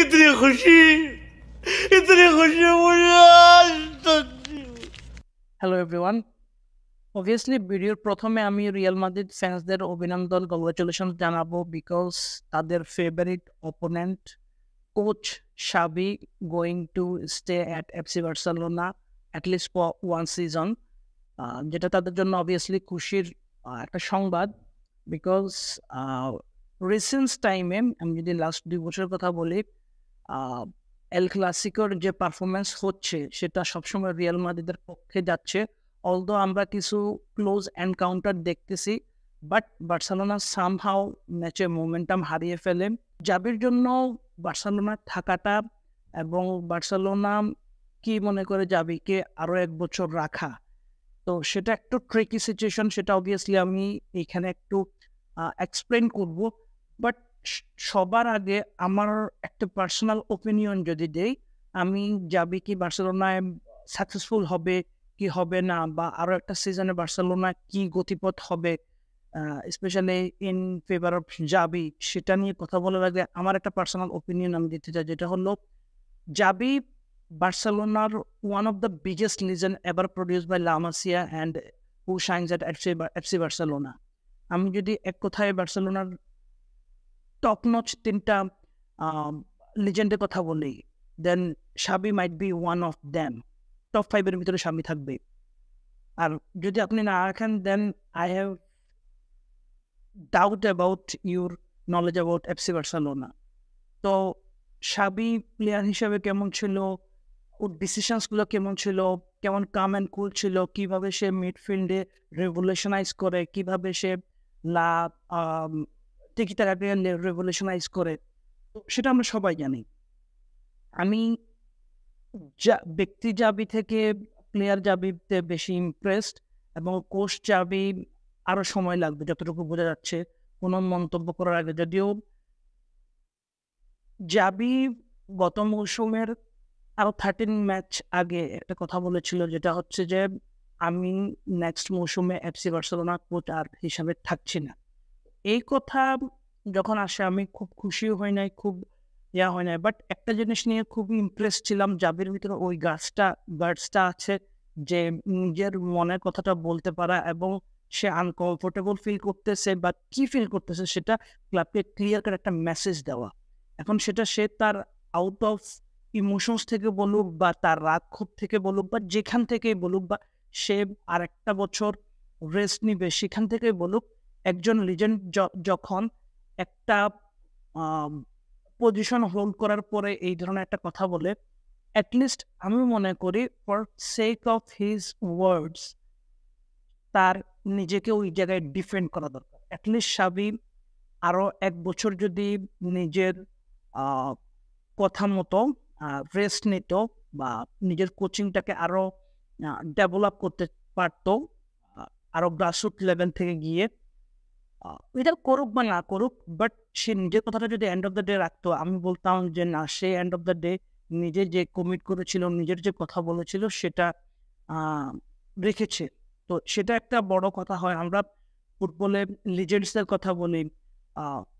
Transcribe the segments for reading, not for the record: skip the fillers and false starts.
इतनी खुशी मुझे आज तक হ্যালো এভরিওয়ান অবভিয়াসলি ভিডিওর প্রথমে আমি রিয়াল মাদ্রিদ ফ্যান্সদের অভিনন্দন কংগ্রাচুলেশন জানাবো বিকজ তাদের favourite opponent coach শাবি going to stay at FC Barcelona at least for one season, যেটা তাদের জন্য অবভিয়াসলি খুশির একটা সংবাদ বিকজ রিসেন্ট টাইমে আমি যদি লাস্ট 2 বছরের কথা বলি, এল ক্লাসিকোর যে পারফরমেন্স হচ্ছে সেটা সবসময় রিয়াল মাদ্রিদের পক্ষে যাচ্ছে। অলদো আমরা কিছু ক্লোজ এনকাউন্টার দেখতেছি, বাট বার্সেলোনা সামহাও ম্যাচে মোমেন্টাম হারিয়ে ফেলে। জাবির জন্য বার্সেলোনার থাকাটা এবং বার্সেলোনা কি মনে করে জাবিকে আরও 1 বছর রাখা, তো সেটা একটু ট্রিকি সিচুয়েশন, সেটা অবভিয়াসলি আমি এখানে একটু এক্সপ্লেন করব। বাট সবার আগে আমার একটা পার্সোনাল ওপিনিয়ন যদি দেই, আমি জাবি কি বার্সেলোনায় সাকসেসফুল হবে কি হবে না, বা আরও একটা সিজনে বার্সেলোনা কি গতিপথ হবে স্পেশালি ইন ফেভার অফ জাবি, সেটা নিয়ে কথা বলার আগে আমার একটা পার্সোনাল ওপিনিয়ন আমি দিতে চাই, যেটা হলো জাবি বার্সেলোনার one of the biggest legend ever produced by La Masia and who shines at FC Barcelona. আমি যদি এক কথায় বার্সেলোনার টপ নচ 3টা লিজেন্ডের কথা বলি, দেন শাবি might be one of them. Top 5-এর ভিতরে শাবি থাকবে। আর যদি আপনি না রাখেন, then I have doubt about your knowledge about FC Barcelona. তো শাবি প্লেয়ার হিসেবে কেমন ছিল, ওর ডিসিশনসগুলো কেমন ছিল, কেমন কাম অ্যান্ড কুল ছিল, কীভাবে সে মিডফিল্ডে রেভলিউশনাইজ করে, কীভাবে সে টিকিটাকে রেভলিউশনাইজ করে, তো সেটা আমরা সবাই জানি। আমি ব্যক্তি জাবি থেকে প্লেয়ার জাবিতে বেশি ইমপ্রেসড, এবং কোচ জাবি আরও সময় লাগবে যতটুকু বোঝা যাচ্ছে কোনো মন্তব্য করার আগে। যদিও জাবি গত মৌসুমের আরও 13 ম্যাচ আগে একটা কথা বলেছিল, যেটা হচ্ছে যে আমি নেক্সট মৌসুমে এফসি বার্সেলোনা কোচ আর হিসাবে থাকছি না। এই কথা যখন আসে আমি খুব খুশি হই নাই, খুব হয় নাই, বাট একটা জিনিস নিয়ে খুব ইমপ্রেস ছিলাম, জাবির ভিতরে ওই গার্ডসটা আছে যে নিজের মনের কথাটা বলতে পারা, এবং সে আনকমফোর্টেবল ফিল করতেছে বা কি ফিল করতেছে সেটা ক্লাবকে ক্লিয়ার করে একটা মেসেজ দেওয়া। এখন সেটা সে তার আউট অফ ইমোশনস থেকে বলুক, বা তার রাগ ক্ষোভ থেকে বলুক, বা যেখান থেকেই বলুক, বা সে আর একটা বছর রেস্ট নিবে সেখান থেকেই বলুক, একজন লিজেন্ড যখন একটা পজিশন হোল্ড করার পরে এই ধরনের একটা কথা বলে, অ্যাটলিস্ট আমি মনে করি for sake of his words তার নিজেকে ওই জায়গায় ডিফেন্ড করা দরকার। অ্যাটলিস্ট শাবি আরও 1 বছর যদি নিজের কথা মতো রেস্ট নিত, বা নিজের কোচিংটাকে আরও ডেভেলপ করতে পারত, আরও গ্রাসরুট লেভেল থেকে গিয়ে, এটা করুক বা না করুক, বাট সে নিজের কথাটা যদি এন্ড অফ দ্য ডে রাখতো, আমি বলতাম যে না, সে এন্ড অফ দ্য ডে নিজে যে কমিট করেছিল, নিজের যে কথা বলেছিল সেটা রেখেছে। তো সেটা একটা বড় কথা হয়। আমরা ফুটবলে লিজেন্ডসদের কথা বলি,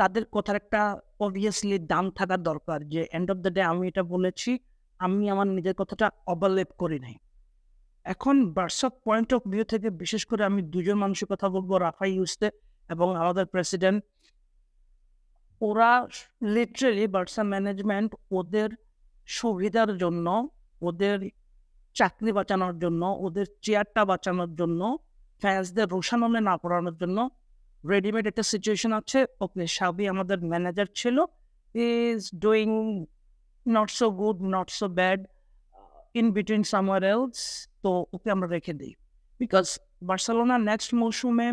তাদের কথার একটা অবভিয়াসলি দাম থাকার দরকার, যে এন্ড অফ দ্য ডে আমি এটা বলেছি, আমি আমার নিজের কথাটা অবলেপ করি নাই। এখন বার্সার পয়েন্ট অফ ভিউ থেকে বিশেষ করে আমি 2জন মানুষের কথা বলবো, রাফাই ইউসতে এবং আমাদের প্রেসিডেন্ট। ওরা লিটারেলি বার্সা ম্যানেজমেন্ট ওদের সুবিধার জন্য, ওদের চাকরি বাঁচানোর জন্য, ওদের চেয়ারটা বাঁচানোর জন্য, ফ্যান্সদের রোশানলে না পড়ানোর জন্য রেডিমেড একটা সিচুয়েশন আছে। ওকে, শাবি আমাদের ম্যানেজার ছিল, is doing not so good, not so bad, in between somewhere else, তো ওকে আমরা রেখে দিই। বিকজ বার্সেলোনা নেক্সট মৌসুমে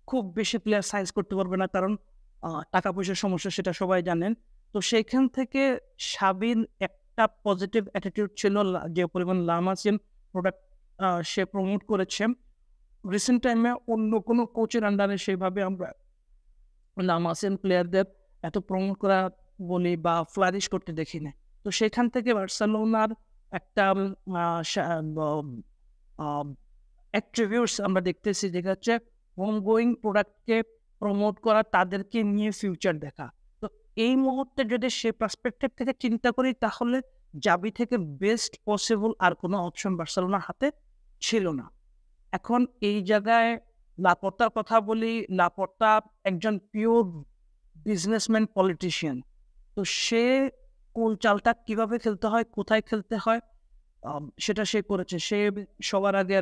খুব বেশি প্লেয়ার সাইজ করতে পারবে না, কারণ টাকা পয়সার সমস্যা, সেটা সবাই জানেন। তো সেইখান থেকে শাবির একটা পজিটিভ অ্যাটিটিউড ছিল, যে পরিমাণ লা মাসিয়া প্রোডাক্ট সে প্রমোট করেছে রিসেন্ট টাইমে অন্য কোনো কোচের আন্ডারে সেভাবে আমরা লা মাসিয়ান প্লেয়ারদের এত প্রমোট করা বলি বা ফ্লারিশ করতে দেখি না। তো সেখান থেকে বার্সেলোনার একটা অ্যাট্রিবিউটস আমরা দেখতেছি, যেটা হচ্ছে হোম গোয়িং প্রোডাক্টকে প্রমোট করা, তাদেরকে নিয়ে ফিউচার দেখা। তো এই মুহূর্তে যদি সে পার্সপেক্টিভ থেকে চিন্তা করি তাহলে জাবি থেকে বেস্ট পসিবল আর কোনো অপশন বার্সেলোনার হাতে ছিল না। এখন এই জায়গায় লাপোর্তার কথা বলি, লাপোর্তা একজন পিওর বিজনেসম্যান পলিটিশিয়ান। তো সে কোন চালটা কিভাবে খেলতে হয়, কোথায় খেলতে হয়, সেটা সে করেছে। সে সবার আগে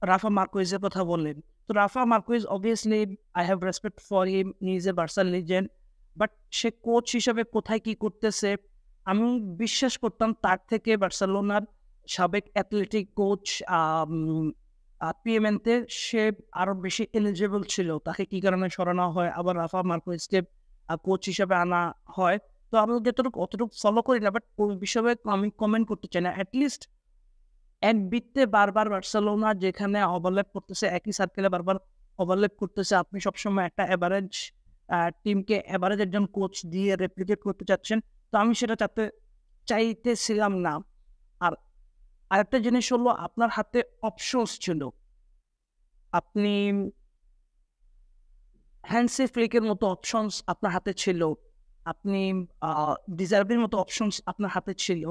রাফা মার্কুইজের কথা বললেন। তো Rafa Marquez obviously I have respect for him, he is a বার্সার লিজেন্ড। বাট সে কোচ হিসাবে কোথায় কি করতেছে আমি বিশ্বাস করতাম তার থেকে বার্সেলোনার সাবেক অ্যাথলেটিক কোচ পিএমএনতে সে আরো বেশি এলিজিবল ছিল। তাকে কি কারণে সরানো হয়, আবার রাফা মার্কুইজকে কোচ হিসাবে আনা হয়। তো আমি অতটুকু ফলো করি না, বাট ওই বিষয়ে আমি কমেন্ট করতে চাই না। অ্যাটলিস্ট এক বৃত্তে বারবার বার্সেলোনা যেখানে ওভারল্যাপ করতেছে, একই সার্কেলে বারবার ওভারল্যাপ করতেছে, আপনি সবসময় একটা অ্যাভারেজ টিমকে অ্যাভারেজ একজন কোচ দিয়ে রেপ্লিকেট করতে চাচ্ছেন। তো আমি সেটা চাইতেছিলাম না। আর আরেকটা জিনিস হলো আপনার হাতে অপশনস ছিল। আপনি হ্যান্সি ফ্লিকের মতো অপশনস আপনার হাতে ছিল, আপনি ডিজার্ভের মতো অপশনস আপনার হাতে ছিল।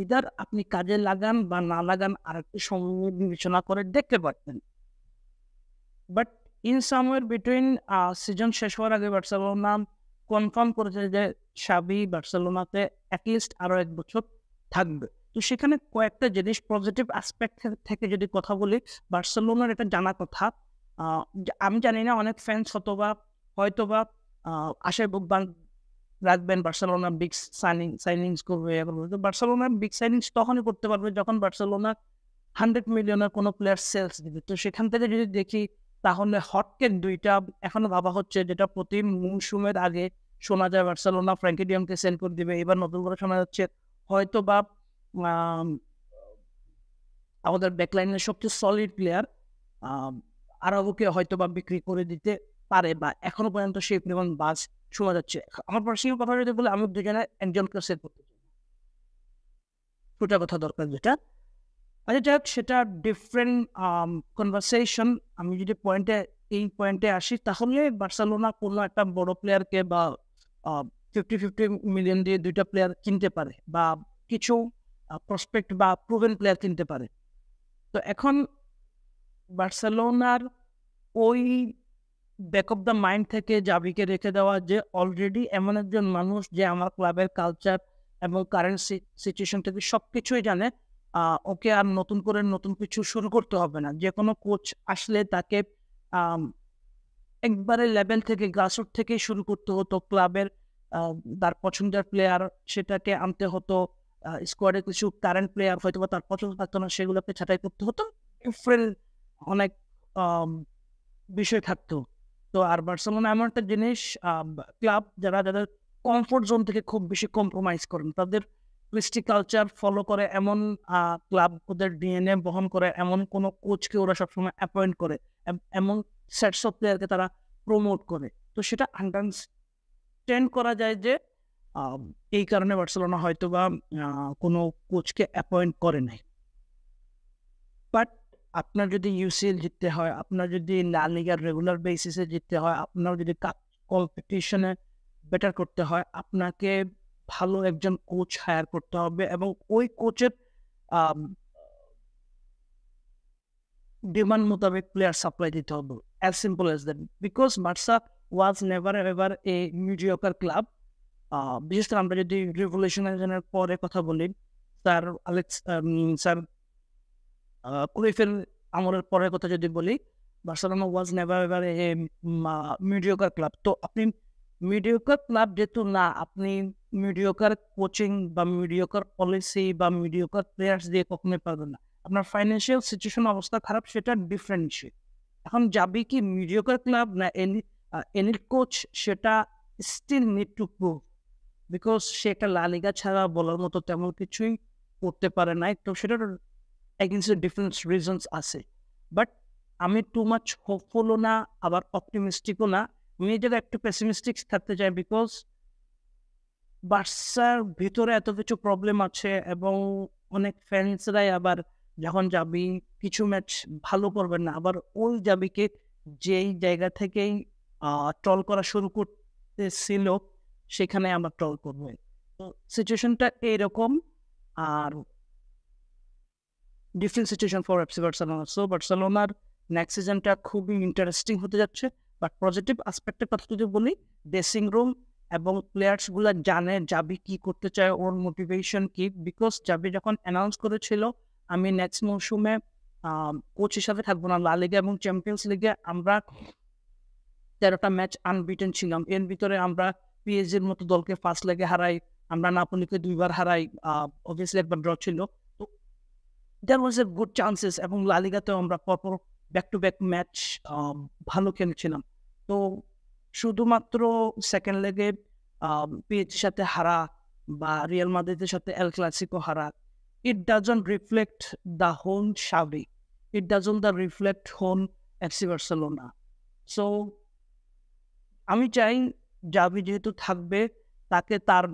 ইদার আপনি কাজে লাগান বা না লাগান আর একটু সময় বিবেচনা করে দেখতে পারতেন। But in somewhere between season শেষ হওয়ার আগে বার্সেলোনা কনফার্ম করেছে যে সাবি বার্সেলোনাতে অ্যাটলিস্ট আরো 1 বছর থাকবে। তো সেখানে কয়েকটা জিনিস পজিটিভ অ্যাসপেক্ট থেকে যদি কথা বলি, বার্সেলোনার এটা জানা কথা। আমি জানি না অনেক ফ্যান্স হয়তোবা আশায় বুক রাখবেন বার্সেলোনা বিগ সাইনিংস করবে। বার্সেলোনা বিগ সাইনিংস তখনই করতে পারবে যখন বার্সেলোনা 100 মিলিয়নের কোনো প্লেয়ার সেলস দিবে। তো সেখান থেকে যদি দেখি তাহলে হটকেক 2টা এখনো ভাবা হচ্ছে, যেটা প্রতি মৌসুমের আগে শোনা যায় বার্সেলোনা ফ্র্যাঙ্কি ডি জংকে সেল করে দিবে। এবার নতুন করে শোনা যাচ্ছে হয়তোবা আমাদের ব্যাকলাইনের সবচেয়ে সলিড প্লেয়ার আরাউকে হয়তোবা বিক্রি করে দিতে পারে, বা এখনো পর্যন্ত সেই পরিমাণ বাজ শোনা যাচ্ছে। আমার পার্সোনাল কথা যদি বলে, আমি দুজনে একজনকে সেল করতে চাই, দুটা কথা দরকার যেটা। আচ্ছা যাক, সেটা ডিফারেন্ট কনভারসেশন। আমি যদি এই পয়েন্টে আসি, তাহলে বার্সেলোনা কোনো একটা বড় প্লেয়ারকে বা 50 মিলিয়ন দিয়ে 2টা প্লেয়ার কিনতে পারে, বা কিছু প্রসপেক্ট বা প্রুভেন প্লেয়ার কিনতে পারে। তো এখন বার্সেলোনার ওই ব্যাক অফ দ্য মাইন্ড থেকে জাবিকে রেখে দেওয়া যে অলরেডি এমন একজন মানুষ যে আমার ক্লাবের কালচার এবং কারেন্ট সিচুয়েশন থেকে সবকিছুই জানে, ওকে আর নতুন কিছু শুরু করতে হবে না। যে কোনো কোচ আসলে তাকে একবারে লেভেল থেকে গ্রাসরুট থেকে শুরু করতে হতো। ক্লাবের তার পছন্দের প্লেয়ার সেটাকে আনতে হতো, স্কোয়াডে কিছু কারেন্ট প্লেয়ার হয়তো বা তার পছন্দ থাকতো না, সেগুলোকে ছাঁটাই করতে হতো, ডিফারেন্ট অনেক বিষয় থাকতো। তো আর বার্সেলোনা এমন একটা জিনিস, ক্লাব যাদের কমফোর্ট জোন থেকে খুব বেশি কম্প্রোমাইজ করেন, তাদের ক্রিস্টি কালচার ফলো করে এমন ক্লাব, ওদের ডিএনএ বহন করে এমন কোনো কোচকে ওরা সবসময় অ্যাপয়েন্ট করে, এমন সেটস অফ প্লেয়ারকে তারা প্রমোট করে। তো সেটা আন্ডারস্ট্যান্ড করা যায় যে এই কারণে বার্সেলোনা হয়তো বা কোনো কোচকে অ্যাপয়েন্ট করে নাই। বাট আপনার যদি ইউসিএল জিততে হয়, আপনার যদি লা লিগার রেগুলার বেসিসে জিততে হয়, আপনার যদি কাপ কম্পিটিশনে বেটার করতে হয়, আপনাকে ভালো একজন কোচ হায়ার করতে হবে এবং ওই কোচের ডিমান্ড মোতাবেক প্লেয়ার সাপ্লাই দিতে হবে। As simple as that. Because Barca was never ever A mediocre club. বিশেষ করে আমরা যদি রিভলিউশনের পরে কথা বলি, স্যার ক্রুইফের আমলের পরের কথা যদি বলি, Barcelona was never ever A mediocre club. তো আপনি মিডিওকার ক্লাব যেহেতু না, আপনি মিডিওকার কোচিং বা মিডিওকার পলিসি বা মিডিওকার প্লেয়ার্স দিয়ে কখনোই পারবেন না। আপনার ফাইন্যান্সিয়াল সিচুয়েশন অবস্থা খারাপ, সেটা ডিফারেন্ট ইস্যু। এখন যাবি কি মিডিওকার ক্লাব না এলিট কোচ, সেটা still need to prove, because সে একটা লা লিগা ছাড়া বলার মতো তেমন কিছুই করতে পারে নাই। তো সেটার এগেইনস্ট ডিফারেন্ট রিজনস আছে। বাট আমি টু মাচ হোপফুলও না, আবার অপটিমিস্টিকও না। আমি নিজেরা একটু পেসিমিস্টিক থাকতে চাই, বিকজ বার্সার ভিতরে এত কিছু প্রবলেম আছে এবং অনেক ফ্যান্সরাই আবার যখন যাবি কিছু ম্যাচ ভালো করবেন না, আবার ওই যাবিকে যেই জায়গা থেকেই ট্রল করা শুরু করতেছিল সেখানে আমরা ট্রল করবো। তো সিচুয়েশনটা এরকম। আর different situation for FC Barcelona. So বার্সেলোনার নেক্সট সিজনটা খুবই ইন্টারেস্টিং হতে যাচ্ছে। বাট পজিটিভ অ্যাসপেক্টের কথা যদি বলি, ড্রেসিং রুম এবং প্লেয়ার্সগুলা জানে জাবি কি করতে চায়, ওর মোটিভেশন কি। বিকজ জাবি যখন অ্যানাউন্স করেছিল আমি নেক্সট মৌসুমে কোচ হিসাবে থাকবো না, লা লিগা এবং চ্যাম্পিয়ন্স লিগে আমরা 13টা ম্যাচ আনবিটেন ছিলাম। এর ভিতরে আমরা পিএসজির মতো দলকে ফার্স্ট লেগে হারাই, আমরা নাপোলিকে 2 বার হারাই, অবভিয়াসলি একবার ড্র ছিল। তো there was a good chances এবং লা লিগাতেও আমরা পরপর ব্যাক টু ব্যাক ম্যাচ ভালো খেলেছিলাম। তো শুধুমাত্র সেকেন্ড লেগে পিএসজির সাথে হারা বা রিয়াল মাদ্রিদের সাথে এল ক্লাসিকো হারা, it doesn't reflect the whole Xavi. It doesn't reflect whole FC Barcelona. So আমি চাই জাভি যেহেতু থাকবে তাকে তার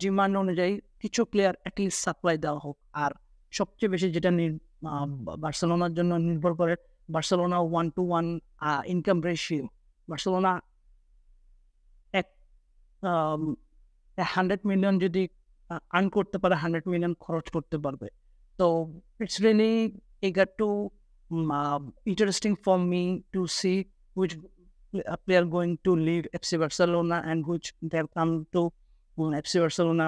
ডিমান্ড অনুযায়ী কিছু প্লেয়ার অ্যাটলিস্ট সাপ্লাই দেওয়া হোক। আর সবচেয়ে বেশি যেটা বার্সেলোনার জন্য নির্ভর করে, Barcelona 1-to-1 income ratio. Barcelona এক 100 মিলিয়ন যদি আর্ন করতে পারে, 100 মিলিয়ন খরচ করতে পারবে। তো it's really eager to interesting for me to see which player going to leave FC Barcelona and which they'll come to FC Barcelona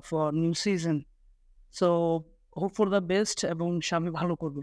for new season. So hope for the best এবং সামনে ভালো করবে।